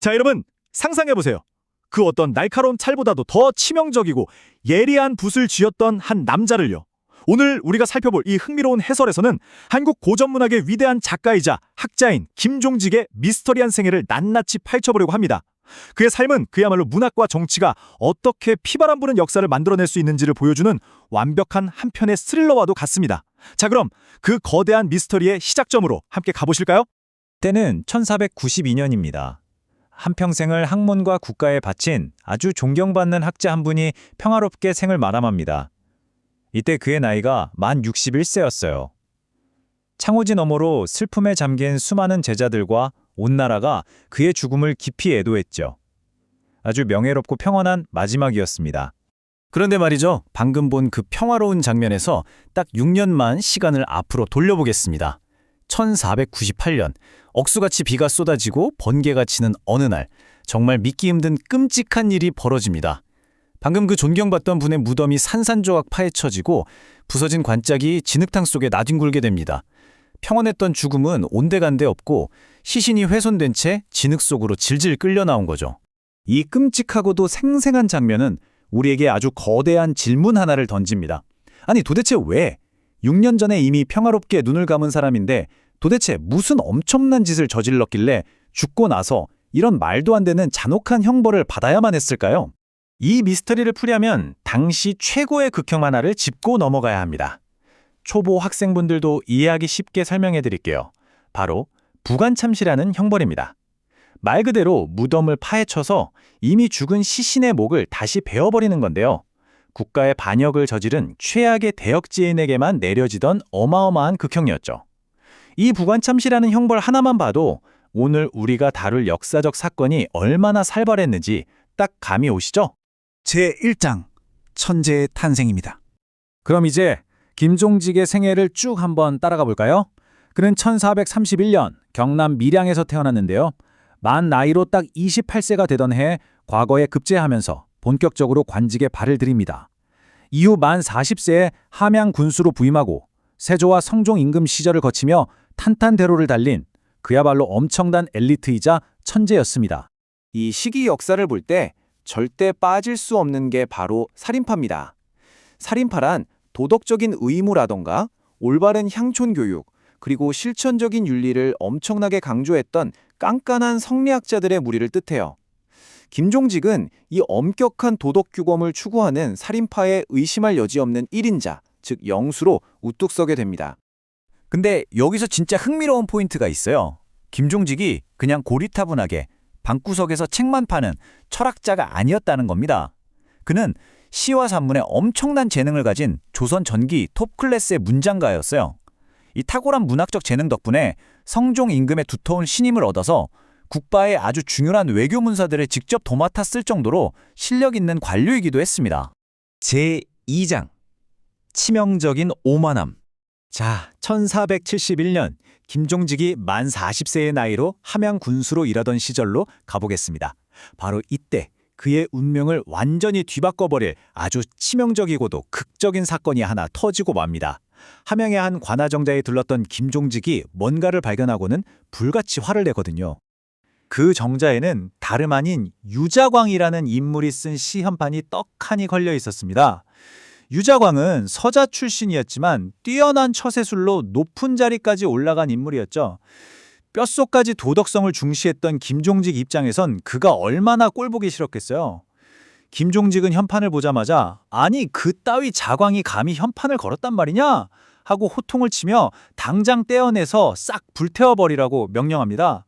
자, 여러분, 상상해보세요. 그 어떤 날카로운 칼보다도 더 치명적이고 예리한 붓을 쥐었던 한 남자를요. 오늘 우리가 살펴볼 이 흥미로운 해설에서는 한국 고전문학의 위대한 작가이자 학자인 김종직의 미스터리한 생애를 낱낱이 파헤쳐보려고 합니다. 그의 삶은 그야말로 문학과 정치가 어떻게 피바람 부는 역사를 만들어낼 수 있는지를 보여주는 완벽한 한 편의 스릴러와도 같습니다. 자, 그럼 그 거대한 미스터리의 시작점으로 함께 가보실까요? 때는 1492년입니다. 한평생을 학문과 국가에 바친 아주 존경받는 학자 한 분이 평화롭게 생을 마감합니다. 이때 그의 나이가 만 61세였어요. 창호지 너머로 슬픔에 잠긴 수많은 제자들과 온 나라가 그의 죽음을 깊이 애도했죠. 아주 명예롭고 평온한 마지막이었습니다. 그런데 말이죠. 방금 본 그 평화로운 장면에서 딱 6년만 시간을 앞으로 돌려보겠습니다. 1498년, 억수같이 비가 쏟아지고 번개가 치는 어느 날, 정말 믿기 힘든 끔찍한 일이 벌어집니다. 방금 그 존경받던 분의 무덤이 산산조각 파헤쳐지고 부서진 관짝이 진흙탕 속에 나뒹굴게 됩니다. 평온했던 죽음은 온데간데 없고 시신이 훼손된 채 진흙 속으로 질질 끌려 나온 거죠. 이 끔찍하고도 생생한 장면은 우리에게 아주 거대한 질문 하나를 던집니다. 아니 도대체 왜 6년 전에 이미 평화롭게 눈을 감은 사람인데 도대체 무슨 엄청난 짓을 저질렀길래 죽고 나서 이런 말도 안 되는 잔혹한 형벌을 받아야만 했을까요? 이 미스터리를 풀려면 당시 최고의 극형 하나를 짚고 넘어가야 합니다. 초보 학생분들도 이해하기 쉽게 설명해 드릴게요. 바로 부관참시라는 형벌입니다. 말 그대로 무덤을 파헤쳐서 이미 죽은 시신의 목을 다시 베어버리는 건데요. 국가의 반역을 저지른 최악의 대역지인에게만 내려지던 어마어마한 극형이었죠. 이 부관참시라는 형벌 하나만 봐도 오늘 우리가 다룰 역사적 사건이 얼마나 살벌했는지 딱 감이 오시죠? 제1장 천재의 탄생입니다. 그럼 이제 김종직의 생애를 쭉 한번 따라가 볼까요? 그는 1431년 경남 밀양에서 태어났는데요. 만 나이로 딱 28세가 되던 해에 과거에 급제하면서 본격적으로 관직에 발을 들입니다. 이후 만 40세에 함양 군수로 부임하고 세조와 성종 임금 시절을 거치며 탄탄대로를 달린 그야말로 엄청난 엘리트이자 천재였습니다. 이 시기 역사를 볼 때 절대 빠질 수 없는 게 바로 살인파입니다. 살인파란 도덕적인 의무라던가 올바른 향촌 교육, 그리고 실천적인 윤리를 엄청나게 강조했던 깐깐한 성리학자들의 무리를 뜻해요. 김종직은 이 엄격한 도덕 규범을 추구하는 살인파에 의심할 여지 없는 1인자, 즉 영수로 우뚝 서게 됩니다. 근데 여기서 진짜 흥미로운 포인트가 있어요. 김종직이 그냥 고리타분하게 방구석에서 책만 파는 철학자가 아니었다는 겁니다. 그는 시와 산문에 엄청난 재능을 가진 조선 전기 톱클래스의 문장가였어요. 이 탁월한 문학적 재능 덕분에 성종 임금의 두터운 신임을 얻어서 국바의 아주 중요한 외교 문서들을 직접 도맡아 쓸 정도로 실력 있는 관료이기도 했습니다. 제2장 치명적인 오만함. 자, 1471년 김종직이 만 40세의 나이로 함양 군수로 일하던 시절로 가보겠습니다. 바로 이때 그의 운명을 완전히 뒤바꿔버릴 아주 치명적이고도 극적인 사건이 하나 터지고 맙니다. 함양의 한 관아정자에 들렀던 김종직이 뭔가를 발견하고는 불같이 화를 내거든요. 그 정자에는 다름 아닌 유자광이라는 인물이 쓴 시현판이 떡하니 걸려 있었습니다. 유자광은 서자 출신이었지만 뛰어난 처세술로 높은 자리까지 올라간 인물이었죠. 뼛속까지 도덕성을 중시했던 김종직 입장에선 그가 얼마나 꼴보기 싫었겠어요. 김종직은 현판을 보자마자 아니 그따위 자광이 감히 현판을 걸었단 말이냐? 하고 호통을 치며 당장 떼어내서 싹 불태워버리라고 명령합니다.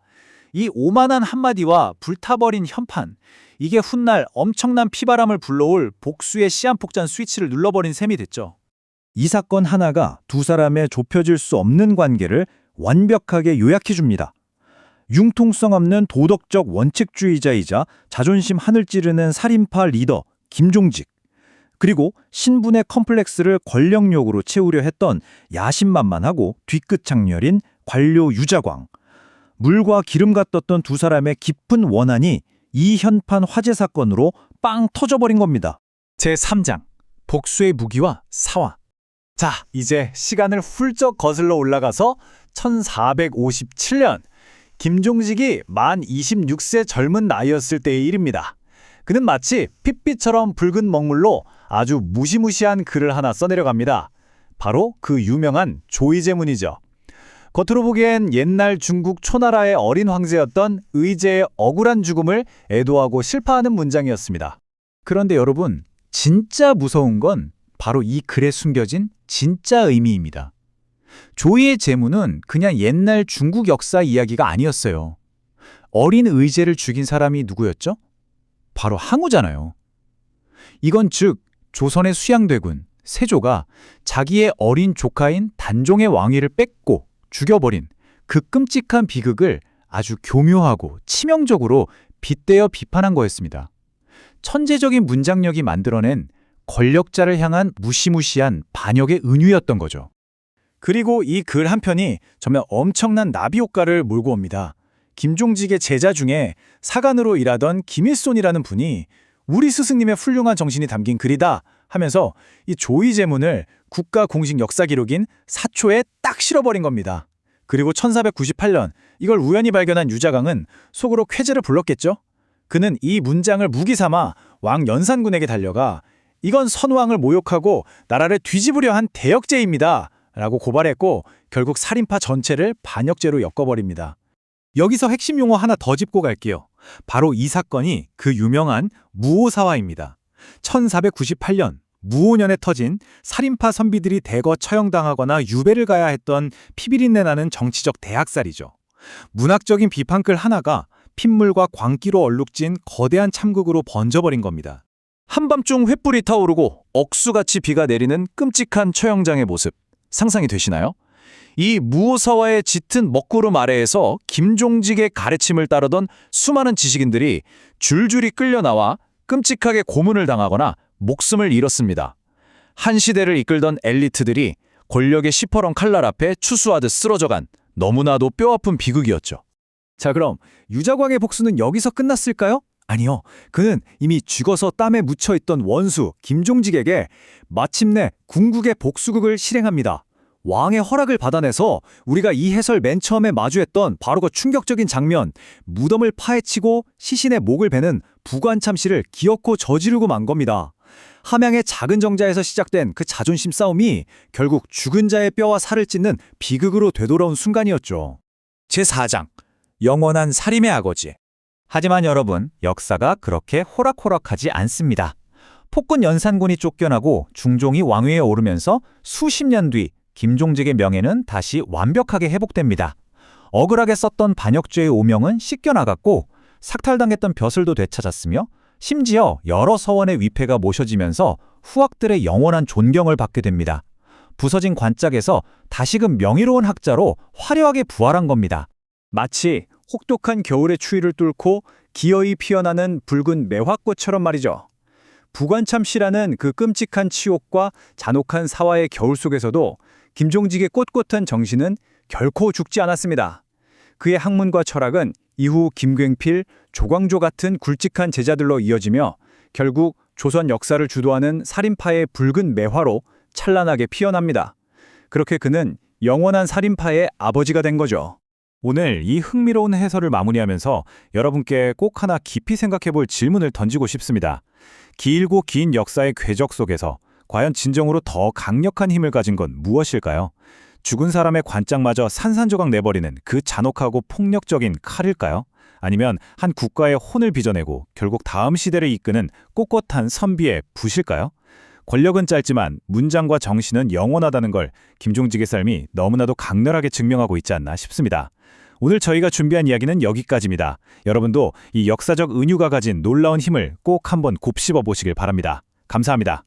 이 오만한 한마디와 불타버린 현판, 이게 훗날 엄청난 피바람을 불러올 복수의 시한폭탄 스위치를 눌러버린 셈이 됐죠. 이 사건 하나가 두 사람의 좁혀질 수 없는 관계를 완벽하게 요약해줍니다. 융통성 없는 도덕적 원칙주의자이자 자존심 하늘 찌르는 살인파 리더 김종직, 그리고 신분의 컴플렉스를 권력욕으로 채우려 했던 야심만만하고 뒤끝 장렬인 관료 유자광, 물과 기름 같았던 두 사람의 깊은 원한이 이 현판 화재 사건으로 빵 터져버린 겁니다. 제3장 복수의 무기와 사화. 자, 이제 시간을 훌쩍 거슬러 올라가서 1457년 김종직이 만 26세 젊은 나이였을 때의 일입니다. 그는 마치 핏빛처럼 붉은 먹물로 아주 무시무시한 글을 하나 써내려갑니다. 바로 그 유명한 조이제문이죠. 겉으로 보기엔 옛날 중국 초나라의 어린 황제였던 의제의 억울한 죽음을 애도하고 실파하는 문장이었습니다. 그런데 여러분, 진짜 무서운 건 바로 이 글에 숨겨진 진짜 의미입니다. 조이의 제문은 그냥 옛날 중국 역사 이야기가 아니었어요. 어린 의제를 죽인 사람이 누구였죠? 바로 항우잖아요. 이건 즉 조선의 수양대군 세조가 자기의 어린 조카인 단종의 왕위를 뺏고 죽여버린 그 끔찍한 비극을 아주 교묘하고 치명적으로 빗대어 비판한 거였습니다. 천재적인 문장력이 만들어낸 권력자를 향한 무시무시한 반역의 은유였던 거죠. 그리고 이 글 한 편이 정말 엄청난 나비 효과를 몰고 옵니다. 김종직의 제자 중에 사관으로 일하던 김일손이라는 분이 우리 스승님의 훌륭한 정신이 담긴 글이다 하면서 이 조이제문을 국가 공식 역사 기록인 사초에 딱 실어버린 겁니다. 그리고 1498년 이걸 우연히 발견한 유자강은 속으로 쾌재를 불렀겠죠? 그는 이 문장을 무기 삼아 왕 연산군에게 달려가 이건 선왕을 모욕하고 나라를 뒤집으려 한 대역죄입니다 라고 고발했고 결국 살인파 전체를 반역죄로 엮어버립니다. 여기서 핵심 용어 하나 더 짚고 갈게요. 바로 이 사건이 그 유명한 무오사화입니다. 1498년 무오년에 터진 살인파 선비들이 대거 처형당하거나 유배를 가야 했던 피비린내 나는 정치적 대학살이죠. 문학적인 비판글 하나가 핏물과 광기로 얼룩진 거대한 참극으로 번져버린 겁니다. 한밤중 횃불이 타오르고 억수같이 비가 내리는 끔찍한 처형장의 모습 상상이 되시나요? 이 무오사화의 짙은 먹구름 아래에서 김종직의 가르침을 따르던 수많은 지식인들이 줄줄이 끌려나와 끔찍하게 고문을 당하거나 목숨을 잃었습니다. 한 시대를 이끌던 엘리트들이 권력의 시퍼런 칼날 앞에 추수하듯 쓰러져간 너무나도 뼈아픈 비극이었죠. 자, 그럼 유자광의 복수는 여기서 끝났을까요? 아니요. 그는 이미 죽어서 땀에 묻혀있던 원수 김종직에게 마침내 궁극의 복수극을 실행합니다. 왕의 허락을 받아내서 우리가 이 해설 맨 처음에 마주했던 바로 그 충격적인 장면, 무덤을 파헤치고 시신의 목을 베는 부관참시를 기어코 저지르고 만 겁니다. 함양의 작은 정자에서 시작된 그 자존심 싸움이 결국 죽은 자의 뼈와 살을 찢는 비극으로 되돌아온 순간이었죠. 제4장, 영원한 살인의 아거지. 하지만 여러분, 역사가 그렇게 호락호락하지 않습니다. 폭군 연산군이 쫓겨나고 중종이 왕위에 오르면서 수십 년 뒤 김종직의 명예는 다시 완벽하게 회복됩니다. 억울하게 썼던 반역죄의 오명은 씻겨나갔고 삭탈당했던 벼슬도 되찾았으며 심지어 여러 서원의 위패가 모셔지면서 후학들의 영원한 존경을 받게 됩니다. 부서진 관짝에서 다시금 명의로운 학자로 화려하게 부활한 겁니다. 마치 혹독한 겨울의 추위를 뚫고 기어이 피어나는 붉은 매화꽃처럼 말이죠. 부관참시라는 그 끔찍한 치욕과 잔혹한 사화의 겨울 속에서도 김종직의 꼿꼿한 정신은 결코 죽지 않았습니다. 그의 학문과 철학은 이후 김굉필, 조광조 같은 굵직한 제자들로 이어지며 결국 조선 역사를 주도하는 살인파의 붉은 매화로 찬란하게 피어납니다. 그렇게 그는 영원한 살인파의 아버지가 된 거죠. 오늘 이 흥미로운 해설을 마무리하면서 여러분께 꼭 하나 깊이 생각해볼 질문을 던지고 싶습니다. 길고 긴 역사의 궤적 속에서 과연 진정으로 더 강력한 힘을 가진 건 무엇일까요? 죽은 사람의 관짝마저 산산조각 내버리는 그 잔혹하고 폭력적인 칼일까요? 아니면 한 국가의 혼을 빚어내고 결국 다음 시대를 이끄는 꼿꼿한 선비의 붓일까요? 권력은 짧지만 문장과 정신은 영원하다는 걸 김종직의 삶이 너무나도 강렬하게 증명하고 있지 않나 싶습니다. 오늘 저희가 준비한 이야기는 여기까지입니다. 여러분도 이 역사적 은유가 가진 놀라운 힘을 꼭 한번 곱씹어 보시길 바랍니다. 감사합니다.